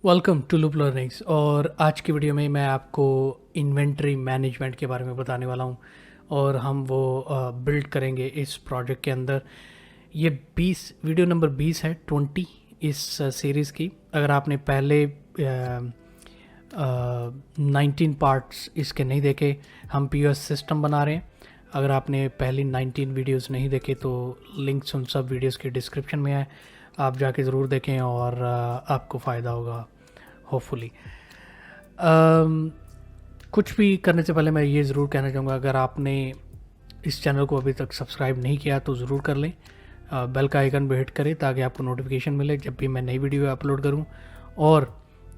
Welcome to loop learnings. और आज की वीडियो में मैं आपको इन्वेंटरी मैनेजमेंट के बारे में बताने वाला हूँ और हम वो बिल्ड करेंगे इस प्रोजेक्ट के अंदर। ये 20 वीडियो नंबर 20 है, 20 इस सीरीज़ की। अगर आपने पहले 19 पार्ट्स इसके नहीं देखे, हम पीओएस सिस्टम बना रहे हैं। अगर आपने पहली 19 वीडियोस नहीं देखे तो लिंक्स उन सब वीडियोस के डिस्क्रिप्शन में है, आप जाके ज़रूर देखें और आपको फ़ायदा होगा होपफुली। कुछ भी करने से पहले मैं ये ज़रूर कहना चाहूँगा, अगर आपने इस चैनल को अभी तक सब्सक्राइब नहीं किया तो ज़रूर कर लें, बेल का आइकन भी हिट करें ताकि आपको नोटिफिकेशन मिले जब भी मैं नई वीडियो अपलोड करूँ। और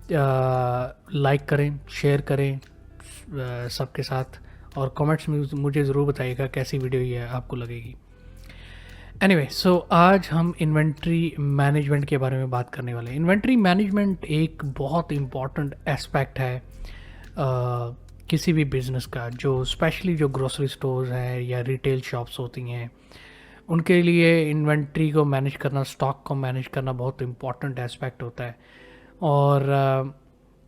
लाइक करें, शेयर करें सबके साथ, और कमेंट्स में मुझे ज़रूर बताइएगा कैसी वीडियो ये आपको लगेगी। एनीवे, सो आज हम इन्वेंट्री मैनेजमेंट के बारे में बात करने वाले हैं। इन्वेंट्री मैनेजमेंट एक बहुत इम्पॉर्टेंट एस्पेक्ट है किसी भी बिज़नेस का, जो स्पेशली जो ग्रोसरी स्टोर्स हैं या रिटेल शॉप्स होती हैं, उनके लिए इन्वेंट्री को मैनेज करना, स्टॉक को मैनेज करना बहुत इम्पॉर्टेंट एस्पेक्ट होता है। और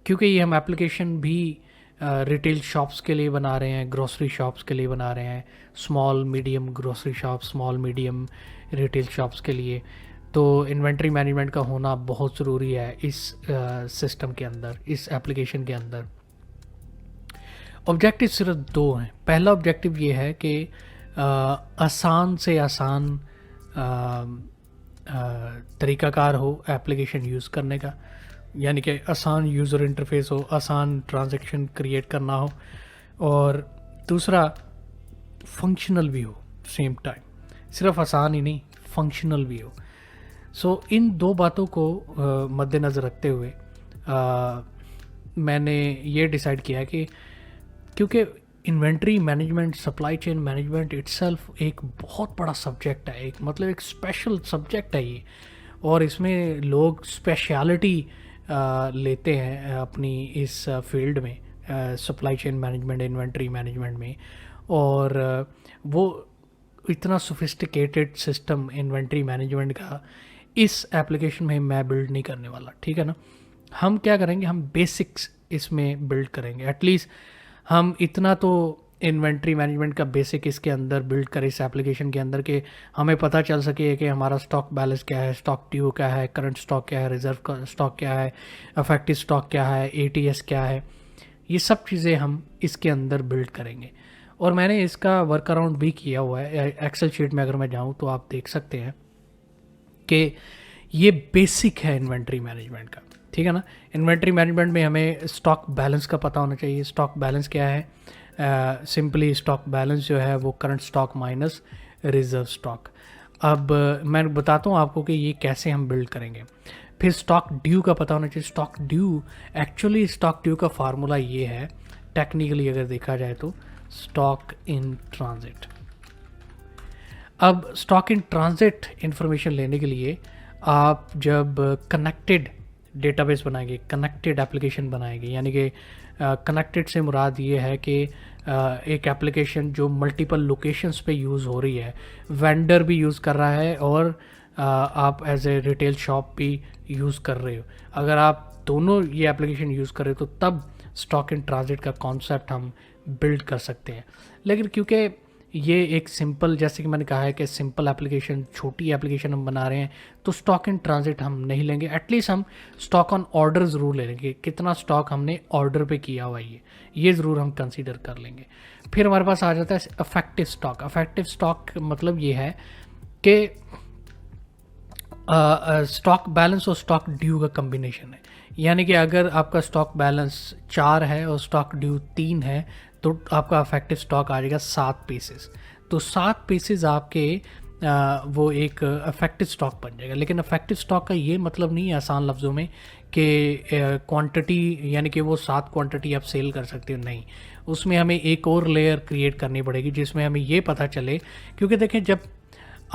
क्योंकि ये हम एप्लीकेशन भी रिटेल शॉप्स के लिए बना रहे हैं, ग्रोसरी शॉप्स के लिए बना रहे हैं, small medium grocery shop, small medium retail shops के लिए, तो इन्वेंट्री मैनेजमेंट का होना बहुत ज़रूरी है इस सिस्टम के अंदर, इस एप्लीकेशन के अंदर। ऑब्जेक्टिव सिर्फ दो हैं। पहला ऑब्जेक्टिव ये है कि आसान से आसान तरीक़ाकार हो एप्लीकेशन यूज़ करने का, यानी कि आसान यूज़र इंटरफेस हो, आसान ट्रांजैक्शन क्रिएट करना हो, और दूसरा फंक्शनल भी हो सेम टाइम। सिर्फ आसान ही नहीं, फंक्शनल भी हो। सो इन दो बातों को मद्देनज़र रखते हुए मैंने ये डिसाइड किया कि क्योंकि inventory management, supply chain management itself एक बहुत बड़ा सब्जेक्ट है, एक मतलब एक स्पेशल सब्जेक्ट है ये, और इसमें लोग स्पेशलिटी लेते हैं अपनी इस फील्ड में, supply chain management, inventory management में। और वो इतना सोफिस्टिकेटेड सिस्टम इन्वेंट्री मैनेजमेंट का इस एप्लीकेशन में मैं बिल्ड नहीं करने वाला, ठीक है ना। हम क्या करेंगे, हम बेसिक्स इसमें बिल्ड करेंगे। एटलीस्ट हम इतना तो इन्वेंट्री मैनेजमेंट का बेसिक इसके अंदर बिल्ड करें, इस एप्लीकेशन के अंदर, कि हमें पता चल सके कि हमारा स्टॉक बैलेंस क्या है, स्टॉक ड्यू क्या है, करंट स्टॉक क्या है, रिजर्व स्टॉक क्या है, अफेक्टिव स्टॉक क्या है, एटीएस क्या है। ये सब चीज़ें हम इसके अंदर बिल्ड करेंगे। और मैंने इसका वर्क अराउंड भी किया हुआ है। एक्सेल शीट में अगर मैं जाऊँ तो आप देख सकते हैं कि ये बेसिक है इन्वेंट्री मैनेजमेंट का, ठीक है ना। इन्वेंट्री मैनेजमेंट में हमें स्टॉक बैलेंस का पता होना चाहिए। स्टॉक बैलेंस क्या है? सिंपली स्टॉक बैलेंस जो है वो current stock minus reserve stock. अब मैं बताता हूँ आपको कि ये कैसे हम बिल्ड करेंगे। फिर स्टॉक ड्यू का पता होना चाहिए। Stock due, actually stock due का फार्मूला ये है, टेक्निकली अगर देखा जाए तो, स्टॉक इन ट्रांजिट। अब स्टॉक इन ट्रांजिट इंफॉर्मेशन लेने के लिए आप जब कनेक्टेड डेटाबेस बनाएंगे, कनेक्टेड एप्लीकेशन बनाएंगे, यानी कि कनेक्टेड से मुराद ये है कि एक एप्लीकेशन जो मल्टीपल लोकेशंस पे यूज़ हो रही है, वेंडर भी यूज़ कर रहा है और आप एज ए रिटेल शॉप भी यूज़ कर रहे हो। अगर आप दोनों ये एप्लीकेशन यूज़ कर रहे हो तो तब स्टॉक इन ट्रांजिट का कॉन्सेप्ट हम बिल्ड कर सकते हैं। लेकिन क्योंकि ये एक सिंपल, जैसे कि मैंने कहा है कि सिंपल एप्लीकेशन, छोटी एप्लीकेशन हम बना रहे हैं, तो स्टॉक इन ट्रांजिट हम नहीं लेंगे। एटलीस्ट हम स्टॉक ऑन ऑर्डर ज़रूर ले लेंगे, कितना स्टॉक हमने ऑर्डर पे किया हुआ है ये ज़रूर हम कंसीडर कर लेंगे। फिर हमारे पास आ जाता है अफेक्टिव स्टॉक। अफेक्टिव स्टॉक मतलब ये है कि स्टॉक बैलेंस और स्टॉक ड्यू का कम्बिनेशन है। यानी कि अगर आपका स्टॉक बैलेंस 4 है और स्टॉक ड्यू 3 है तो आपका अफेक्टिव स्टॉक आ जाएगा 7 पीसेस। तो 7 पीसेस आपके वो एक अफेक्टिव स्टॉक बन जाएगा। लेकिन अफेक्टिव स्टॉक का ये मतलब नहीं है आसान लफ्ज़ों में कि क्वांटिटी, यानी कि वो 7 क्वांटिटी आप सेल कर सकते हो, नहीं। उसमें हमें एक और लेयर क्रिएट करनी पड़ेगी जिसमें हमें ये पता चले, क्योंकि देखें जब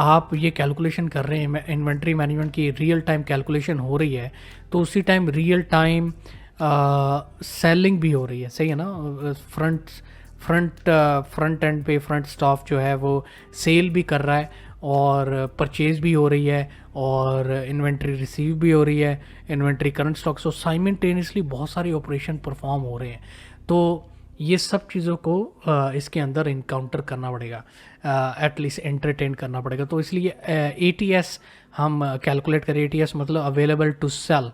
आप ये कैलकुलेशन कर रहे हैं, इन्वेंट्री मैनेजमेंट की रियल टाइम कैलकुलेशन हो रही है, तो उसी टाइम रियल टाइम सेलिंग भी हो रही है, सही है ना। फ्रंट एंड पे फ्रंट स्टॉक जो है वो सेल भी कर रहा है और परचेज भी हो रही है और इन्वेंट्री रिसीव भी हो रही है, इन्वेंट्री करंट स्टॉक, सो साइमल्टेनियसली बहुत सारे ऑपरेशन परफॉर्म हो रहे हैं। तो ये सब चीज़ों को इसके अंदर इनकाउंटर करना पड़ेगा, एटलीस्ट एंटरटेन करना पड़ेगा। तो इसलिए ATS हम कैलकुलेट करें। ATS मतलब available to sell,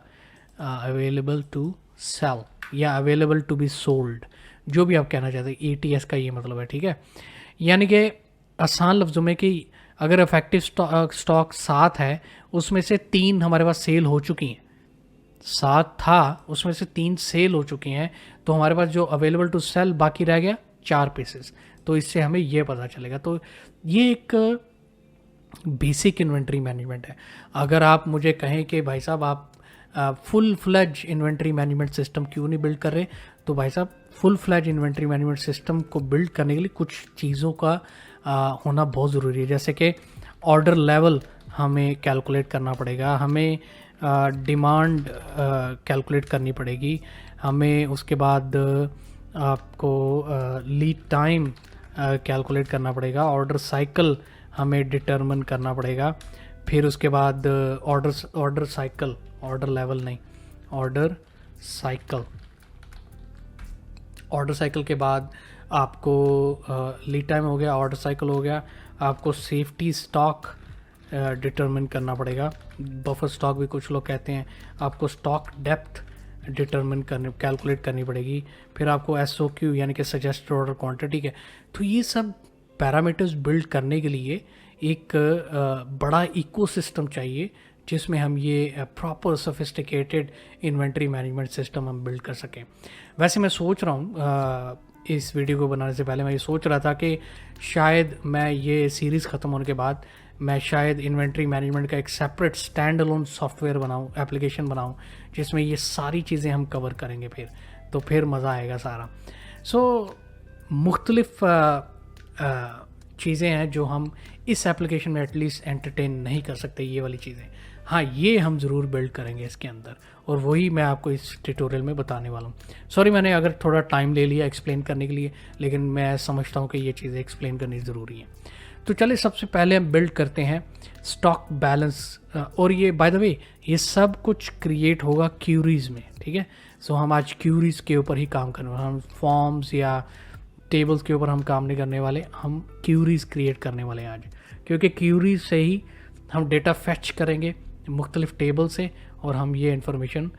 available to sell या अवेलेबल टू बी सोल्ड, जो भी आप कहना चाहते हैं, ATS का ये मतलब है, ठीक है। यानी कि आसान लफ्ज़ों में कि अगर इफेक्टिव स्टॉक 7 है, उसमें से 3 हमारे पास सेल हो चुकी हैं, 7 था उसमें से 3 सेल हो चुकी हैं, तो हमारे पास जो अवेलेबल टू सेल बाकी रह गया 4 पीसेस। तो इससे हमें ये पता चलेगा। तो ये एक बेसिक इन्वेंट्री मैनेजमेंट है। अगर आप मुझे कहें कि भाई साहब आप full fledge inventory management system क्यों नहीं बिल्ड कर रहे, तो भाई साहब full fledge inventory management system को बिल्ड करने के लिए कुछ चीज़ों का होना बहुत ज़रूरी है। जैसे कि ऑर्डर लेवल हमें कैलकुलेट करना पड़ेगा, हमें डिमांड कैलकुलेट करनी पड़ेगी, हमें उसके बाद आपको लीड टाइम कैलकुलेट करना पड़ेगा, ऑर्डर साइकिल हमें डिटरमिन करना पड़ेगा, फिर उसके बाद ऑर्डर साइकिल, ऑर्डर लेवल नहीं, ऑर्डर साइकिल, ऑर्डर साइकिल के बाद आपको लीड टाइम हो गया, ऑर्डर साइकिल हो गया, आपको सेफ्टी स्टॉक डिटरमिन करना पड़ेगा, बफर स्टॉक भी कुछ लोग कहते हैं, आपको स्टॉक डेप्थ डिटरमिन करने कैलकुलेट करनी पड़ेगी, फिर आपको SOQ यानी कि सजेस्टेड ऑर्डर क्वांटिटी के। तो ये सब पैरामीटर्स बिल्ड करने के लिए एक बड़ा इकोसिस्टम चाहिए जिसमें हम ये proper sophisticated inventory management system हम बिल्ड कर सकें। वैसे मैं सोच रहा हूँ इस वीडियो को बनाने से पहले मैं ये सोच रहा था कि शायद मैं ये सीरीज़ ख़त्म होने के बाद मैं शायद इन्वेंट्री मैनेजमेंट का एक सेपरेट स्टैंड अलोन सॉफ्टवेयर बनाऊँ, एप्लीकेशन बनाऊँ, जिसमें ये सारी चीज़ें हम कवर करेंगे। फिर मज़ा आएगा सारा। सो मुख्तलिफ चीज़ें हैं जो हम इस एप्लीकेशन में एटलीस्ट एंटरटेन नहीं कर सकते, ये वाली चीज़ें। हाँ, ये हम ज़रूर बिल्ड करेंगे इसके अंदर, और वही मैं आपको इस ट्यूटोरियल में बताने वाला हूँ। सॉरी मैंने अगर थोड़ा टाइम ले लिया एक्सप्लेन करने के लिए, लेकिन मैं समझता हूँ कि ये चीज़ें एक्सप्लेन करनी ज़रूरी है। तो चलिए सबसे पहले हम बिल्ड करते हैं स्टॉक बैलेंस, और ये बाय द वे ये सब कुछ क्रिएट होगा क्यूरीज़ में, ठीक है। सो हम आज क्यूरीज़ के ऊपर ही काम करने वाले, हम फॉर्म्स या टेबल्स के ऊपर हम काम नहीं करने वाले, हम क्यूरीज़ क्रिएट करने वाले हैं आज, क्योंकि क्यूरीज़ से ही हम डेटा फैच करेंगे मुख्तलिफ टेबल से, और हम ये इंफॉर्मेशन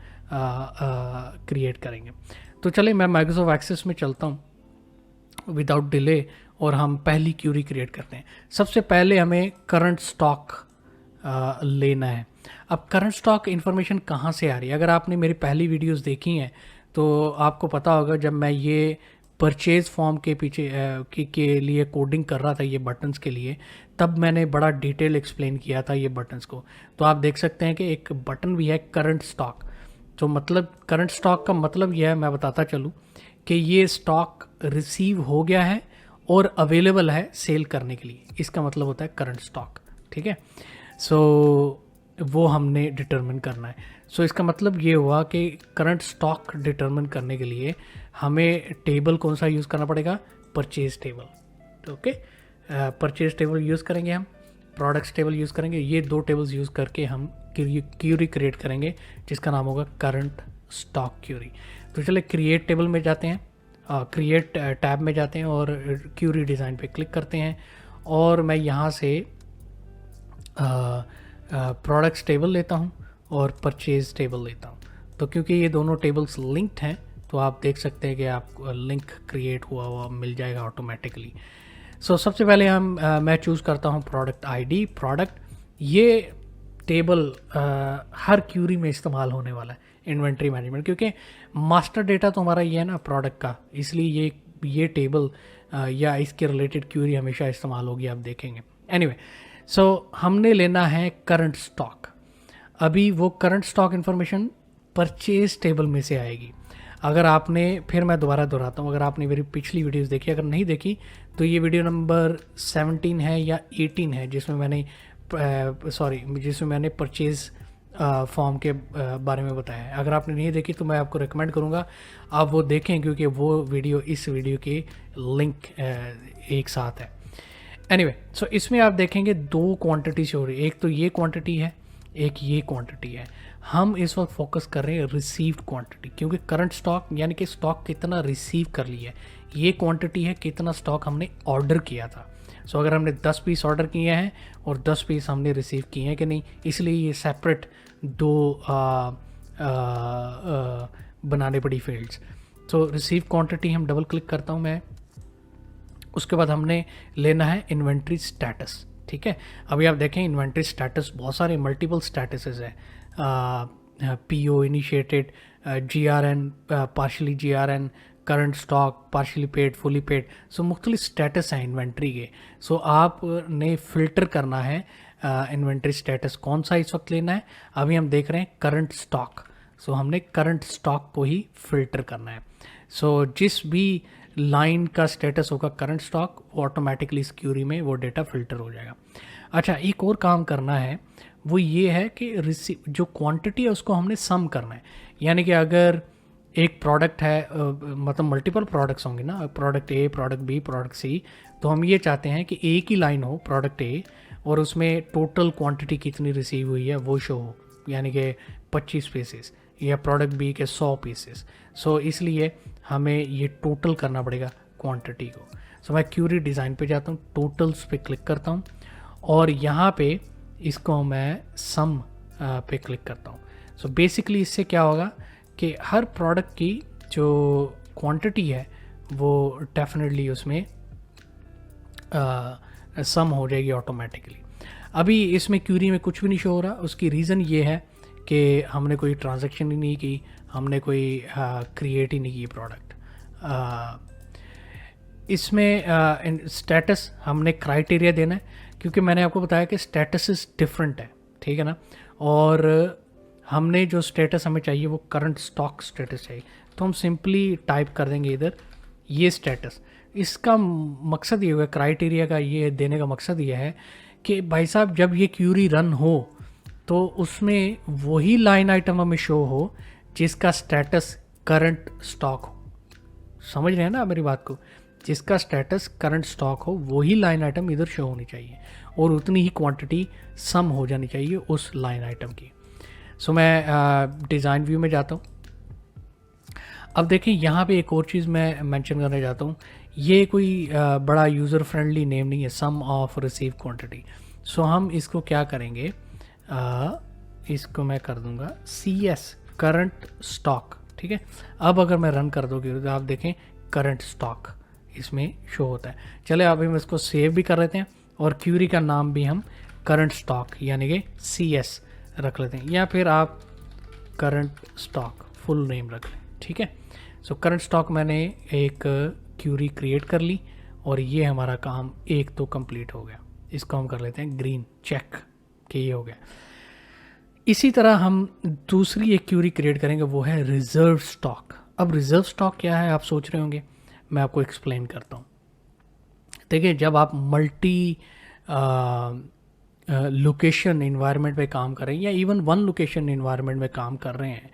क्रिएट करेंगे। तो चलिए मैं माइक्रोसॉफ्ट एक्सेस में चलता हूँ विदाउट डिले, और हम पहली क्यूरी क्रिएट करते हैं। सबसे पहले हमें करंट स्टॉक लेना है। अब करंट स्टॉक इन्फॉर्मेशन कहाँ से आ रही है? अगर आपने मेरी पहली वीडियोस देखी हैं तो आपको पता होगा, जब मैं ये परचेज़ फॉर्म के पीछे के लिए कोडिंग कर रहा था ये बटन्स के लिए, तब मैंने बड़ा डिटेल एक्सप्लेन किया था ये बटन्स को। तो आप देख सकते हैं कि एक बटन भी है करंट स्टॉक। तो मतलब करंट स्टॉक का मतलब यह है, मैं बताता चलूँ कि ये स्टॉक रिसीव हो गया है और अवेलेबल है सेल करने के लिए, इसका मतलब होता है करंट स्टॉक, ठीक है। सो वो हमने डिटरमिन करना है। सो इसका मतलब ये हुआ कि करंट स्टॉक डिटरमिन करने के लिए हमें टेबल कौन सा यूज़ करना पड़ेगा? Purchase table, okay. Purchase table use करेंगे, हम प्रोडक्ट्स टेबल यूज़ करेंगे। ये दो टेबल्स यूज़ करके हम क्यूरी क्रिएट करेंगे जिसका नाम होगा करंट स्टॉक क्यूरी। तो चलिए क्रिएट टेबल में जाते हैं, क्रिएट टैब में जाते हैं और क्यूरी डिज़ाइन पे क्लिक करते हैं, और मैं यहाँ से प्रोडक्ट्स टेबल लेता हूँ और परचेज टेबल लेता हूँ। तो क्योंकि ये दोनों टेबल्स लिंक्ड हैं तो आप देख सकते हैं कि आप लिंक क्रिएट हुआ मिल जाएगा ऑटोमेटिकली। सो सबसे पहले मैं चूज़ करता हूँ प्रोडक्ट आईडी। प्रोडक्ट ये टेबल हर क्यूरी में इस्तेमाल होने वाला है इन्वेंट्री मैनेजमेंट, क्योंकि मास्टर डेटा तो हमारा ये है ना प्रोडक्ट का, इसलिए ये टेबल या इसके रिलेटेड क्यूरी हमेशा इस्तेमाल होगी, आप देखेंगे। एनीवे, सो हमने लेना है करंट स्टॉक। अभी वो current stock information purchase table में से आएगी। अगर आपने, फिर मैं दोबारा दोहराता हूँ, अगर आपने मेरी पिछली वीडियोस देखी, अगर नहीं देखी तो ये वीडियो नंबर 17 है या 18 है, जिसमें मैंने परचेज़ फॉर्म के बारे में बताया है। अगर आपने नहीं देखी तो मैं आपको रिकमेंड करूँगा आप वो देखें, क्योंकि वो वीडियो इस वीडियो के लिंक एक साथ है। एनीवे सो इसमें आप देखेंगे दो क्वांटिटी से हो रही है, एक तो ये क्वांटिटी है, एक ये क्वांटिटी है। हम इस वक्त फोकस कर रहे हैं रिसीव्ड क्वांटिटी, क्योंकि करंट स्टॉक यानी कि स्टॉक कितना रिसीव कर लिया है, ये क्वांटिटी है कितना स्टॉक हमने ऑर्डर किया था। सो अगर हमने 10 पीस ऑर्डर किए हैं और 10 पीस हमने रिसीव किए हैं कि नहीं, इसलिए ये सेपरेट दो बनाने पड़ी फील्ड्स। सो रिसीव क्वांटिटी हम डबल क्लिक करता हूँ मैं, उसके बाद हमने लेना है इन्वेंट्री स्टेटस। ठीक है, अभी आप देखें इन्वेंट्री स्टेटस बहुत सारे मल्टीपल स्टेटसेस है, PO initiated, GRN, partially GRN, current stock, partially paid, fully paid. So मुख्तलिफ स्टेटस हैं इन्वेंट्री के। सो आपने फ़िल्टर करना है इन्वेंट्री स्टेटस कौन सा इस वक्त लेना है। अभी हम देख रहे हैं करंट स्टॉक, सो हमने करंट स्टॉक को ही फ़िल्टर करना है। सो जिस भी लाइन का स्टेटस होगा करंट स्टॉक, वो ऑटोमेटिकली इस क्यूरी में वो डेटा फिल्टर हो जाएगा। अच्छा, एक और काम करना है, वो ये है कि रिसीव जो क्वांटिटी है उसको हमने सम करना है। यानी कि अगर एक प्रोडक्ट है, मतलब मल्टीपल प्रोडक्ट्स होंगे ना, product A, product B, product C, तो हम ये चाहते हैं कि एक ही लाइन हो प्रोडक्ट ए और उसमें टोटल क्वांटिटी कितनी रिसीव हुई है वो शो हो, यानी कि 25 पीसेस या प्रोडक्ट बी के 100 पीसेस। सो इसलिए हमें ये टोटल करना पड़ेगा क्वांटिटी को। सो मैं क्यूरी डिज़ाइन पे जाता हूँ, टोटल्स पे क्लिक करता हूँ और यहाँ पे इसको मैं सम पे क्लिक करता हूँ। सो बेसिकली इससे क्या होगा कि हर प्रोडक्ट की जो क्वांटिटी है वो डेफिनेटली उसमें सम हो जाएगी ऑटोमेटिकली। अभी इसमें क्यूरी में कुछ भी नहीं शो हो रहा, उसकी रीज़न ये है कि हमने कोई ट्रांजैक्शन ही नहीं की, हमने कोई क्रिएट ही नहीं की प्रोडक्ट। इसमें स्टेटस हमने क्राइटेरिया देना है, क्योंकि मैंने आपको बताया कि स्टेटस डिफरेंट है, ठीक है ना। और हमने जो स्टेटस हमें चाहिए वो करंट स्टॉक स्टेटस चाहिए, तो हम सिंपली टाइप कर देंगे इधर ये स्टेटस। इसका मकसद ये होगा, क्राइटेरिया का ये देने का मकसद ये है कि भाई साहब जब ये क्यूरी रन हो तो उसमें वही लाइन आइटम हमें शो हो जिसका स्टेटस करंट स्टॉक हो। समझ रहे हैं ना मेरी बात को, जिसका स्टेटस करंट स्टॉक हो वही लाइन आइटम इधर शो होनी चाहिए और उतनी ही क्वांटिटी सम हो जानी चाहिए उस लाइन आइटम की। सो मैं डिज़ाइन व्यू में जाता हूँ। अब देखिए यहाँ पे एक और चीज़ मैं मेंशन करना चाहता हूँ, ये कोई बड़ा यूज़र फ्रेंडली नेम नहीं है, सम ऑफ रिसीव क्वांटिटी। सो हम इसको क्या करेंगे, इसको मैं कर दूंगा CS करंट स्टॉक। ठीक है, अब अगर मैं रन कर दोगे तो आप देखें करंट स्टॉक इसमें शो होता है। चले अभी हम इसको सेव भी कर लेते हैं और क्यूरी का नाम भी हम करंट स्टॉक यानी कि CS रख लेते हैं, या फिर आप करंट स्टॉक फुल नेम रख लें। ठीक है, सो करंट स्टॉक मैंने एक क्यूरी क्रिएट कर ली और ये हमारा काम एक तो कंप्लीट हो गया। इसको हम कर लेते हैं ग्रीन चेक कि ये हो गया। इसी तरह हम दूसरी एक क्यूरी क्रिएट करेंगे, वो है रिजर्व स्टॉक। अब रिजर्व स्टॉक क्या है आप सोच रहे होंगे, मैं आपको एक्सप्लेन करता हूँ। देखिए, जब आप मल्टी लोकेशन इन्वायरमेंट में काम कर रहे हैं या इवन वन लोकेशन इन्वायरमेंट में काम कर रहे हैं,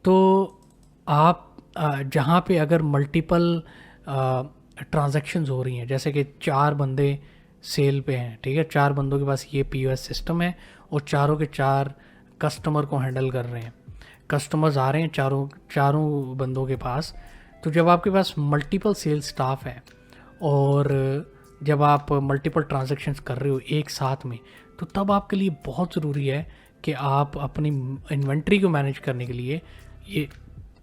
तो आप जहाँ पे अगर मल्टीपल ट्रांजैक्शंस हो रही हैं, जैसे कि 4 बंदे सेल पे हैं, ठीक है, 4 बंदों के पास ये POS सिस्टम है और चारों के 4 कस्टमर को हैंडल कर रहे हैं, कस्टमर्स आ रहे हैं चारों बंदों के पास। तो जब आपके पास मल्टीपल सेल्स स्टाफ है और जब आप मल्टीपल ट्रांजैक्शंस कर रहे हो एक साथ में, तो तब आपके लिए बहुत ज़रूरी है कि आप अपनी इन्वेंट्री को मैनेज करने के लिए ये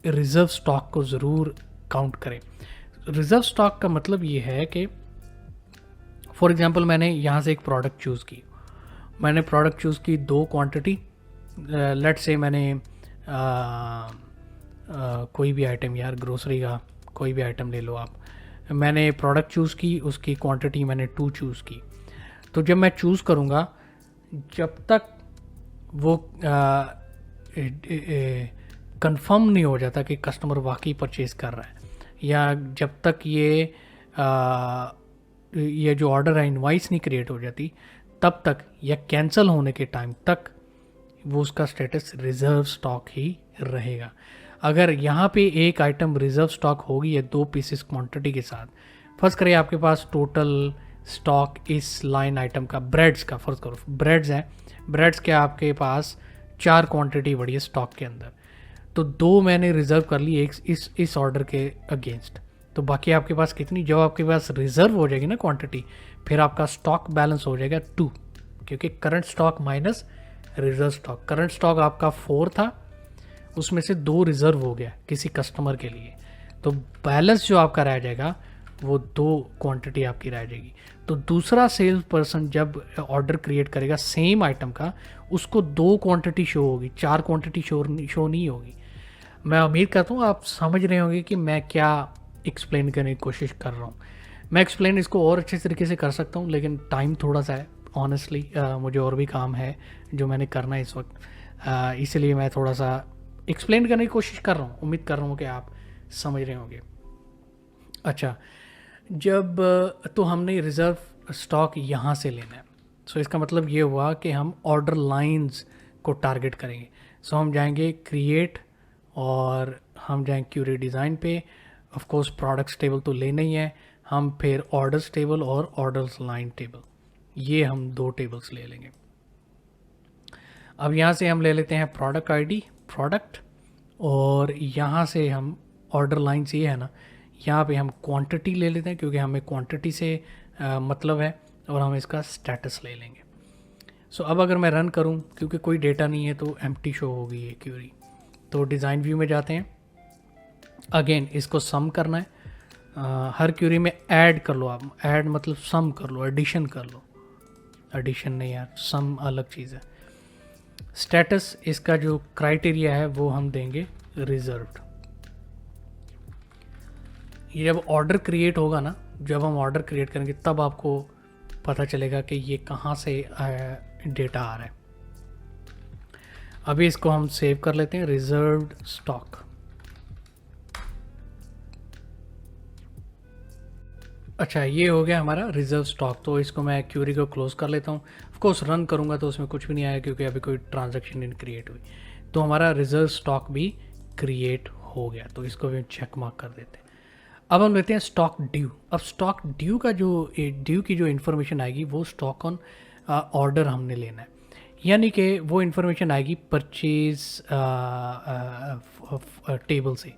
रिज़र्व स्टॉक को ज़रूर काउंट करें। रिज़र्व स्टॉक का मतलब ये है कि फॉर एग्जांपल मैंने यहाँ से एक प्रोडक्ट चूज़ की, मैंने प्रोडक्ट चूज़ की 2 क्वांटिटी, लेट से मैंने कोई भी आइटम, यार ग्रोसरी का कोई भी आइटम ले लो आप, मैंने प्रोडक्ट चूज़ की, उसकी क्वांटिटी मैंने 2 चूज़ की। तो जब मैं चूज़ करूँगा, जब तक वो कंफर्म नहीं हो जाता कि कस्टमर वाकई परचेज़ कर रहा है, या जब तक ये जो ऑर्डर है इनवाइस नहीं क्रिएट हो जाती, तब तक या कैंसिल होने के टाइम तक वो उसका स्टेटस रिज़र्व स्टॉक ही रहेगा। अगर यहाँ पे एक आइटम रिज़र्व स्टॉक होगी या 2 पीसेस क्वांटिटी के साथ, फर्स्ट करें आपके पास टोटल स्टॉक इस लाइन आइटम का, ब्रेड्स का फर्ज करो ब्रेड्स है, ब्रेड्स के आपके पास 4 क्वांटिटी पड़ी है स्टॉक के अंदर, तो 2 मैंने रिज़र्व कर ली एक इस ऑर्डर के अगेंस्ट, तो बाकी आपके पास कितनी, जब आपके पास रिज़र्व हो जाएगी ना क्वांटिटी, फिर आपका स्टॉक बैलेंस हो जाएगा 2, क्योंकि current stock minus reserve stock. Current stock आपका 4 था, उसमें से 2 रिज़र्व हो गया किसी कस्टमर के लिए, तो बैलेंस जो आपका रह जाएगा वो 2 क्वांटिटी आपकी रह जाएगी। तो दूसरा सेल्स पर्सन जब ऑर्डर क्रिएट करेगा सेम आइटम का, उसको 2 क्वांटिटी शो होगी, 4 क्वांटिटी शो नहीं होगी। मैं उम्मीद करता हूँ आप समझ रहे होंगे कि मैं क्या एक्सप्लेन करने की कोशिश कर रहा हूँ। मैं एक्सप्लेन इसको और अच्छे तरीके से कर सकता हूँ, लेकिन टाइम थोड़ा सा है ऑनेस्टली, मुझे और भी काम है जो मैंने करना है इस वक्त, इसलिए मैं थोड़ा सा एक्सप्लेन करने की कोशिश कर रहा हूँ। उम्मीद कर रहा हूँ कि आप समझ रहे होंगे। अच्छा, जब तो हमने रिज़र्व स्टॉक यहाँ से लेना है, सो इसका मतलब ये हुआ कि हम ऑर्डर लाइंस को टारगेट करेंगे। सो हम जाएंगे क्रिएट और हम जाएंगे क्यूरी डिज़ाइन पे, ऑफ कोर्स प्रोडक्ट्स टेबल तो लेना ही है, हम फिर ऑर्डर्स टेबल और ऑर्डर्स लाइन टेबल, ये हम 2 टेबल्स ले लेंगे। अब यहाँ से हम ले लेते हैं प्रोडक्ट आईडी प्रोडक्ट, और यहाँ से हम ऑर्डर लाइन्स ये है ना, यहाँ पे हम क्वांटिटी ले लेते हैं क्योंकि हमें क्वांटिटी से मतलब है, और हम इसका स्टेटस ले लेंगे। सो अब अगर मैं रन करूँ, क्योंकि कोई डेटा नहीं है तो एम्प्टी शो होगी ये क्यूरी। तो डिज़ाइन व्यू में जाते हैं, अगेन इसको सम करना है, हर क्यूरी में ऐड कर लो आप, ऐड मतलब सम कर लो, एडिशन कर लो, एडिशन नहीं यार, सम अलग चीज़ है। स्टेटस इसका जो क्राइटेरिया है वो हम देंगे रिजर्व्ड। ये जब ऑर्डर क्रिएट होगा ना, जब हम ऑर्डर क्रिएट करेंगे तब आपको पता चलेगा कि ये कहाँ से डेटा आ रहा है। अभी इसको हम सेव कर लेते हैं, रिजर्व्ड स्टॉक। अच्छा, ये हो गया हमारा रिजर्व स्टॉक, तो इसको मैं क्यूरी को क्लोज कर लेता हूँ। ऑफ कोर्स रन करूँगा तो उसमें कुछ भी नहीं आया क्योंकि अभी कोई ट्रांजैक्शन नहीं क्रिएट हुई। तो हमारा रिजर्व स्टॉक भी क्रिएट हो गया, तो इसको भी चेक मार्क कर देते हैं। अब हम लेते हैं स्टॉक ड्यू। अब स्टॉक ड्यू का जो ड्यू की जो इन्फॉर्मेशन आएगी वो स्टॉक ऑन ऑर्डर हमने लेना है, यानी कि वो इन्फॉर्मेशन आएगी परचेज टेबल से।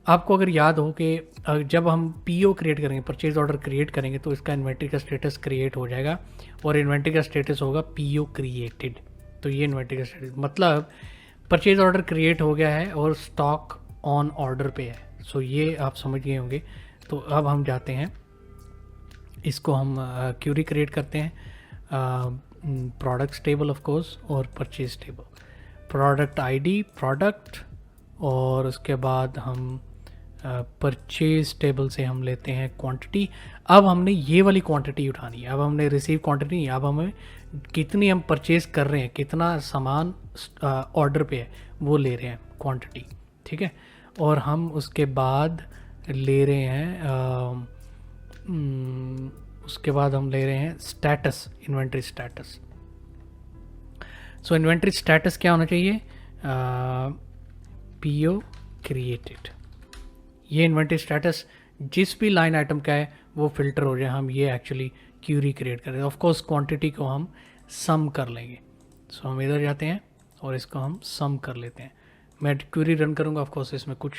आपको अगर याद हो कि जब हम पीओ क्रिएट करेंगे, परचेज ऑर्डर क्रिएट करेंगे, तो इसका इन्वेंट्री का स्टेटस क्रिएट हो जाएगा और इन्वेंट्री का स्टेटस होगा पीओ क्रिएटेड। तो ये इन्वेंट्री का स्टेटस मतलब परचेज ऑर्डर क्रिएट हो गया है और स्टॉक ऑन ऑर्डर पे है। सो ये आप समझ गए होंगे। तो अब हम जाते हैं, इसको हम क्यूरी क्रिएट करते हैं, प्रोडक्ट्स टेबल ऑफ कोर्स और purchase table, product ID product, और उसके बाद हम परचेज टेबल से हम लेते हैं क्वांटिटी। अब हमने ये वाली क्वांटिटी उठानी है, अब हमने रिसीव क्वांटिटी नहीं, अब हमें कितनी हम परचेज कर रहे हैं, कितना सामान ऑर्डर पे है वो ले रहे हैं क्वांटिटी, ठीक है। और हम उसके बाद ले रहे हैं उसके बाद हम ले रहे हैं स्टेटस, इन्वेंट्री स्टेटस। सो इन्वेंट्री स्टेटस क्या होना चाहिए, पीओ क्रिएटेड। ये इन्वेंट्री स्टेटस जिस भी लाइन आइटम का है वो फिल्टर हो जाए, हम ये एक्चुअली क्यूरी क्रिएट करें। ऑफ कोर्स क्वांटिटी को हम सम कर लेंगे। सो हम इधर जाते हैं और इसको हम सम कर लेते हैं। मैं क्यूरी रन करूँगा, ऑफ कोर्स इसमें कुछ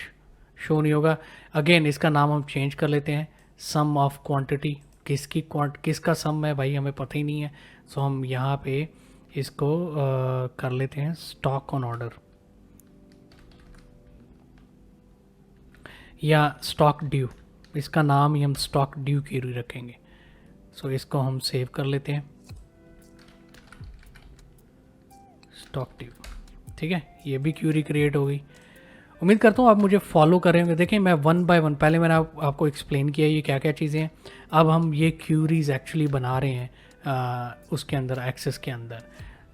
शो नहीं होगा। अगेन इसका नाम हम चेंज कर लेते हैं, सम ऑफ क्वांटिटी। किसका सम है भाई हमें पता ही नहीं है। सो हम यहाँ पे इसको कर लेते हैं स्टॉक ऑन ऑर्डर या स्टॉक ड्यू, इसका नाम ही हम स्टॉक ड्यू क्यूरी रखेंगे। सो इसको हम सेव कर लेते हैं, स्टॉक ड्यू, ठीक है। ये भी क्यूरी क्रिएट हो गई। उम्मीद करता हूँ आप मुझे फॉलो कर रहे होंगे। देखिए मैं वन बाय वन, पहले मैंने आपको एक्सप्लेन किया ये क्या क्या चीज़ें हैं। अब हम ये क्यूरीज एक्चुअली बना रहे हैं उसके अंदर, एक्सेस के अंदर।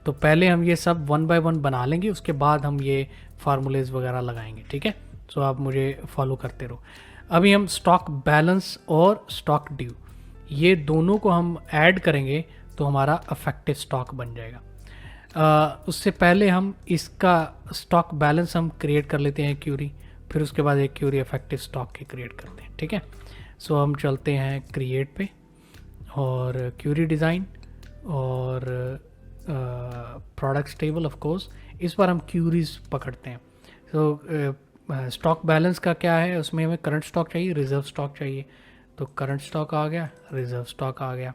तो पहले हम ये सब वन बाय वन बना लेंगे, उसके बाद हम ये फार्मूलेज वगैरह लगाएंगे, ठीक है। सो आप मुझे फॉलो करते रहो। अभी हम स्टॉक बैलेंस और स्टॉक ड्यू ये दोनों को हम ऐड करेंगे तो हमारा अफेक्टिव स्टॉक बन जाएगा। उससे पहले हम इसका स्टॉक बैलेंस हम क्रिएट कर लेते हैं क्यूरी, फिर उसके बाद एक क्यूरी इफेक्टिव स्टॉक की क्रिएट करते हैं, ठीक है। सो हम चलते हैं क्रिएट पे और क्यूरी डिज़ाइन और प्रोडक्ट्स टेबल ऑफ कोर्स। इस बार हम क्यूरीज पकड़ते हैं। तो स्टॉक बैलेंस का क्या है, उसमें हमें करंट स्टॉक चाहिए, रिज़र्व स्टॉक चाहिए। तो करंट स्टॉक आ गया, रिज़र्व स्टॉक आ गया।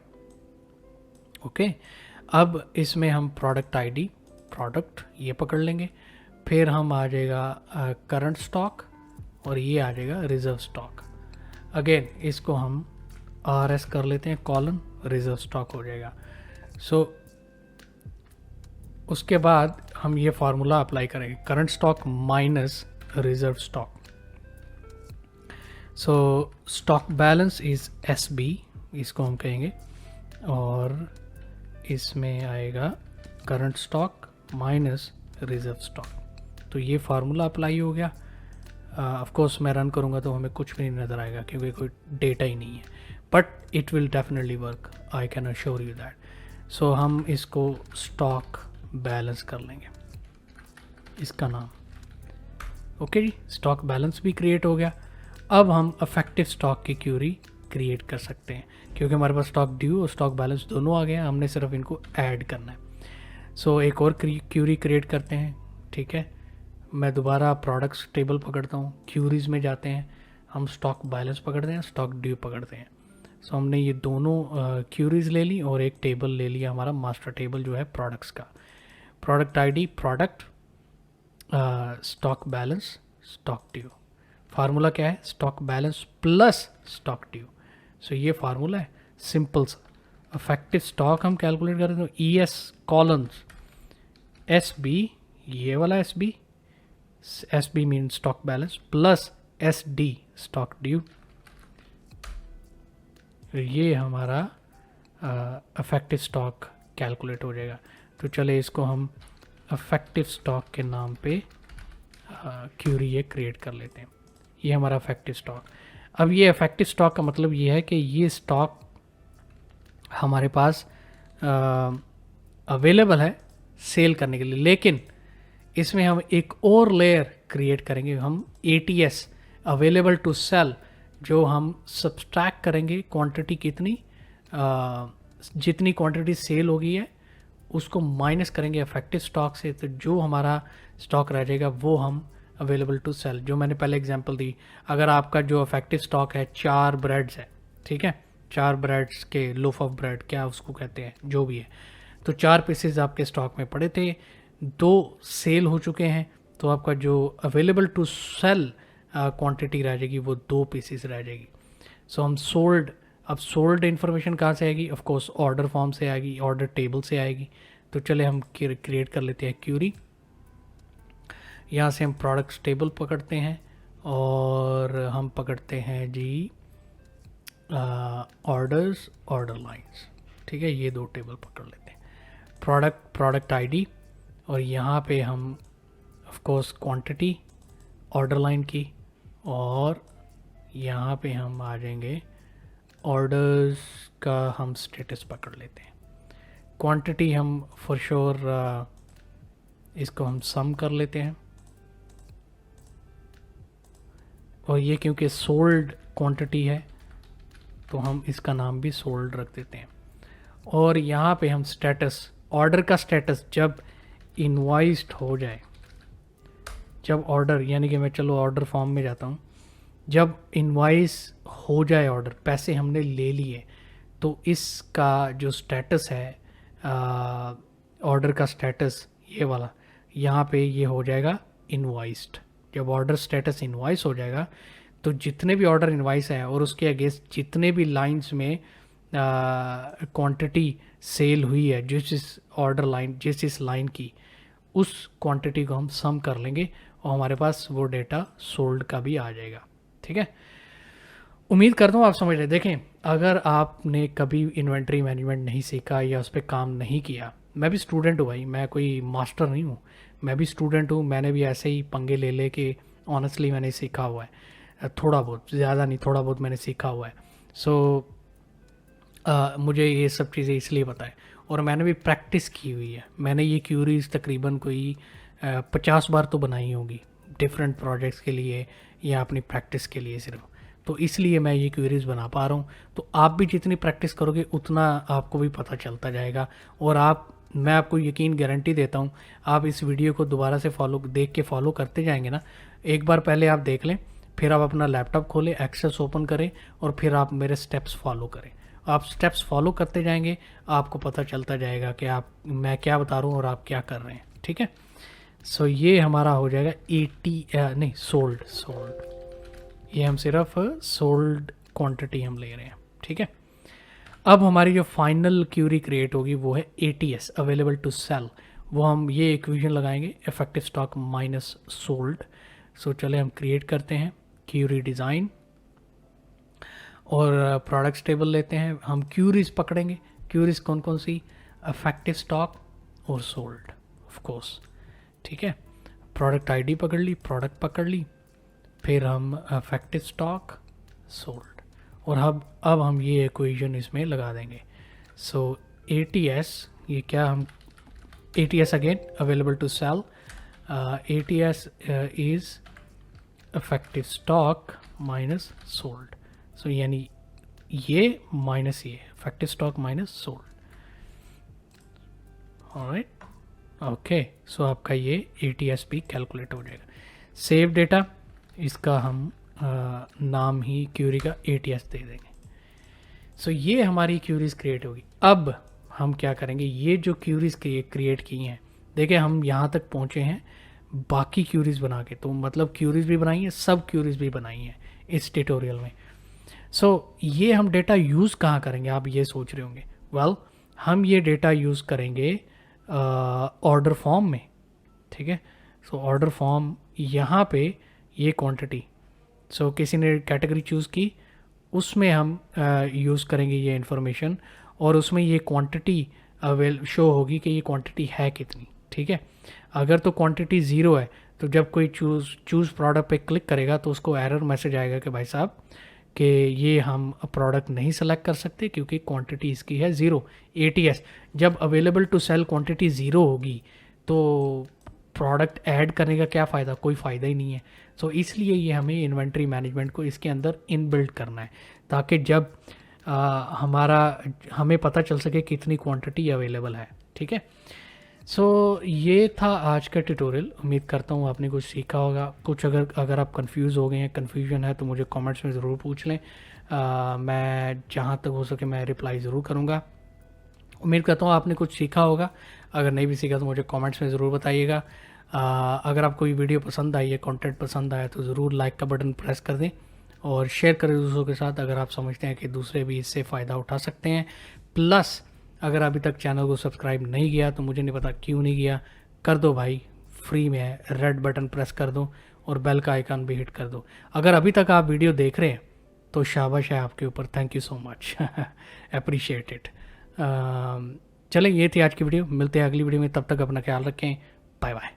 ओके, अब इसमें हम प्रोडक्ट आईडी, प्रोडक्ट ये पकड़ लेंगे। फिर हम आ जाएगा करंट स्टॉक और ये आ जाएगा रिज़र्व स्टॉक। अगेन इसको हम आर एस कर लेते हैं, कॉलन रिज़र्व स्टॉक हो जाएगा। सो उसके बाद हम ये फार्मूला अप्लाई करेंगे, current stock minus reserve stock. So stock balance is S B, इसको हम कहेंगे, और इसमें आएगा current stock minus reserve stock. तो ये फार्मूला अप्लाई हो गया। ऑफ कोर्स मैं रन करूँगा तो हमें कुछ भी नहीं नज़र आएगा क्योंकि कोई डेटा ही नहीं है, but it will definitely work, I can assure you that. So हम इसको स्टॉक बैलेंस कर लेंगे, इसका नाम। ओके जी, स्टॉक बैलेंस भी क्रिएट हो गया। अब हम अफेक्टिव स्टॉक की क्यूरी क्रिएट कर सकते हैं क्योंकि हमारे पास स्टॉक ड्यू और स्टॉक बैलेंस दोनों आ गए हैं, हमने सिर्फ इनको ऐड करना है। सो एक और क्यूरी क्रिएट करते हैं। ठीक है, मैं दोबारा प्रोडक्ट्स टेबल पकड़ता हूँ, क्यूरीज में जाते हैं, हम स्टॉक बैलेंस पकड़ते हैं, स्टॉक ड्यू पकड़ते हैं। सो हमने ये दोनों क्यूरीज ले ली और एक टेबल ले लिया, हमारा मास्टर टेबल जो है प्रोडक्ट्स का। Product ID, product, stock balance, stock due. Formula क्या है, stock balance plus stock due. So ये फार्मूला है सिंपल सा। अफेक्टिव स्टॉक हम कैलकुलेट करें तो E S columns S B, ये वाला S B mean stock balance, plus S D stock due. ये हमारा अफेक्टिव स्टॉक कैलकुलेट हो जाएगा। तो चले इसको हम अफेक्टिव स्टॉक के नाम पे क्यूरी ये क्रिएट कर लेते हैं। ये हमारा अफेक्टिव स्टॉक। अब ये अफेक्टिव स्टॉक का मतलब ये है कि ये स्टॉक हमारे पास अवेलेबल है सेल करने के लिए, लेकिन इसमें हम एक और लेयर क्रिएट करेंगे, हम ATS अवेलेबल टू सेल, जो हम सब्सट्रैक्ट करेंगे क्वांटिटी कितनी, जितनी क्वांटिटी सेल होगी है उसको माइनस करेंगे अफेक्टिव स्टॉक से। तो जो हमारा स्टॉक रह जाएगा वो हम अवेलेबल टू सेल, जो मैंने पहले एग्जांपल दी, अगर आपका जो अफेक्टिव स्टॉक है 4 ब्रेड्स है, ठीक है, 4 ब्रेड्स के लोफ ऑफ ब्रेड क्या उसको कहते हैं, जो भी है, तो 4 पीसेज आपके स्टॉक में पड़े थे, 2 सेल हो चुके हैं, तो आपका जो अवेलेबल टू सेल क्वांटिटी रह जाएगी वो 2 पीसेस रह जाएगी। सो हम सोल्ड, अब सोल्ड इन्फॉर्मेशन कहाँ से आएगी, ऑफ कोर्स ऑर्डर फॉर्म से आएगी, ऑर्डर टेबल से आएगी। तो चले हम क्रिएट कर लेते हैं क्यूरी। यहाँ से हम प्रोडक्ट्स टेबल पकड़ते हैं और हम पकड़ते हैं जी ऑर्डर्स, ऑर्डर लाइंस। ठीक है, ये 2 टेबल पकड़ लेते हैं, प्रोडक्ट आईडी, और यहाँ पे हम of course quantity order line की, और यहाँ पे हम आ जाएंगे ऑर्डर्स का हम स्टेटस पकड़ लेते हैं। क्वांटिटी हम फॉर श्योर इसको हम सम कर लेते हैं, और ये क्योंकि सोल्ड क्वांटिटी है तो हम इसका नाम भी सोल्ड रख देते हैं। और यहाँ पे हम स्टेटस, ऑर्डर का स्टेटस जब इनवॉइस्ड हो जाए, जब ऑर्डर, यानी कि मैं चलो ऑर्डर फॉर्म में जाता हूँ, जब इनवॉइस हो जाए ऑर्डर, पैसे हमने ले लिए, तो इसका जो स्टेटस है ऑर्डर का स्टेटस ये वाला, यहाँ पे ये हो जाएगा इनवॉइस्ड। जब ऑर्डर स्टेटस इनवॉइस हो जाएगा तो जितने भी ऑर्डर इनवॉइस हैं और उसके अगेंस्ट जितने भी लाइंस में क्वांटिटी सेल हुई है, जिस ऑर्डर लाइन, जिस लाइन की, उस क्वांटिटी को हम सम कर लेंगे और हमारे पास वो डेटा सोल्ड का भी आ जाएगा। ठीक है, उम्मीद करता हूँ आप समझ रहे। देखें, अगर आपने कभी इन्वेंट्री मैनेजमेंट नहीं सीखा या उस पर काम नहीं किया, मैं भी स्टूडेंट हूँ भाई, मैं कोई मास्टर नहीं हूँ, मैं भी स्टूडेंट हूँ, मैंने भी ऐसे ही पंगे ले ले के ऑनेस्टली मैंने सीखा हुआ है, थोड़ा बहुत, ज़्यादा नहीं, थोड़ा बहुत मैंने सीखा हुआ है। सो मुझे ये सब चीज़ें इसलिए पता है, और मैंने भी प्रैक्टिस की हुई है। मैंने ये क्यूरीज तकरीबन कोई 50 बार तो बनाई होगी, डिफरेंट प्रोजेक्ट्स के लिए या अपनी प्रैक्टिस के लिए सिर्फ तो इसलिए मैं ये क्वेरीज बना पा रहा हूँ। तो आप भी जितनी प्रैक्टिस करोगे उतना आपको भी पता चलता जाएगा। और मैं आपको यकीन गारंटी देता हूँ, आप इस वीडियो को दोबारा से देख के फॉलो करते जाएंगे ना। एक बार पहले आप देख लें, फिर आप अपना लैपटॉप खोलें, एक्सेस ओपन करें और फिर आप मेरे स्टेप्स फॉलो करें। आप स्टेप्स फॉलो करते जाएंगे, आपको पता चलता जाएगा कि मैं क्या बता रहा हूँ और आप क्या कर रहे हैं। ठीक है, सो ये हमारा हो जाएगा 80 नहीं सोल्ड। ये हम सिर्फ सोल्ड क्वांटिटी हम ले रहे हैं। ठीक है, अब हमारी जो फाइनल क्यूरी क्रिएट होगी वो है ATS, अवेलेबल टू सेल। वो हम ये इक्वेशन लगाएंगे, इफेक्टिव स्टॉक माइनस सोल्ड। सो चले हम क्रिएट करते हैं क्यूरी डिज़ाइन और प्रोडक्ट्स टेबल लेते हैं। हम क्यूरीज पकड़ेंगे। क्यूरीज कौन कौन सी? इफेक्टिव स्टॉक और सोल्ड ऑफ कोर्स। ठीक है, प्रोडक्ट आईडी पकड़ ली, प्रोडक्ट पकड़ ली, फिर हम इफेक्टिव स्टॉक सोल्ड और अब हम ये इक्वेशन इसमें लगा देंगे। सो ATS, ये क्या हम ATS again available to sell, ATS is effective stock minus sold. So यानी ये माइनस ये effective stock minus sold. Alright, okay, so आपका ये ATS भी कैलकुलेट हो जाएगा। सेव डेटा, इसका हम नाम ही क्यूरी का ATS दे देंगे। सो ये हमारी क्यूरीज क्रिएट होगी। अब हम क्या करेंगे, ये जो क्यूरीज क्रिएट की हैं, देखिए हम यहाँ तक पहुँचे हैं बाकी क्यूरीज बना के, तो मतलब क्यूरीज भी बनाई है, सब क्यूरीज भी बनाई हैं इस ट्यूटोरियल में। सो ये हम डेटा यूज़ कहाँ करेंगे, आप ये सोच रहे होंगे। वेल, हम ये डेटा यूज़ करेंगे ऑर्डर फॉर्म में। ठीक है, सो ऑर्डर फॉर्म, यहाँ पे ये क्वांटिटी, सो किसी ने कैटेगरी चूज़ की, उसमें हम यूज़ करेंगे ये इन्फॉर्मेशन और उसमें ये क्वांटिटी शो होगी कि ये क्वांटिटी है कितनी। ठीक है, अगर तो क्वांटिटी ज़ीरो है तो जब कोई चूज़ प्रोडक्ट पे क्लिक करेगा तो उसको एरर मैसेज आएगा कि भाई साहब कि ये हम प्रोडक्ट नहीं सेलेक्ट कर सकते क्योंकि क्वांटिटी इसकी है ज़ीरो। ATS, जब available to sell quantity zero होगी तो प्रोडक्ट ऐड करने का क्या फ़ायदा, कोई फ़ायदा ही नहीं है। सो इसलिए ये हमें इन्वेंट्री मैनेजमेंट को इसके अंदर इनबिल्ट करना है ताकि जब हमें पता चल सके कितनी क्वांटिटी अवेलेबल है। ठीक है, सो ये था आज का ट्यूटोरियल। उम्मीद करता हूँ आपने कुछ सीखा होगा। कुछ अगर आप कंफ्यूज हो गए हैं, कन्फ्यूजन है, तो मुझे कमेंट्स में ज़रूर पूछ लें। मैं जहाँ तक हो सके मैं रिप्लाई ज़रूर करूँगा। उम्मीद करता हूँ आपने कुछ सीखा होगा। अगर नहीं भी सीखा तो मुझे कमेंट्स में ज़रूर बताइएगा। अगर आपको ये वीडियो पसंद आई है, कंटेंट पसंद आया, तो ज़रूर लाइक का बटन प्रेस कर दें और शेयर करें दूसरों के साथ अगर आप समझते हैं कि दूसरे भी इससे फ़ायदा उठा सकते हैं। प्लस अगर अभी तक चैनल को सब्सक्राइब नहीं किया तो मुझे नहीं पता क्यों नहीं किया, कर दो भाई, फ्री में है, रेड बटन प्रेस कर दो और बेल का आइकन भी हिट कर दो। अगर अभी तक आप वीडियो देख रहे हैं तो शाबाश है आपके ऊपर, thank you so much, appreciate it. चलें, ये थी आज की वीडियो, मिलते हैं अगली वीडियो में, तब तक अपना ख्याल रखें, बाय बाय।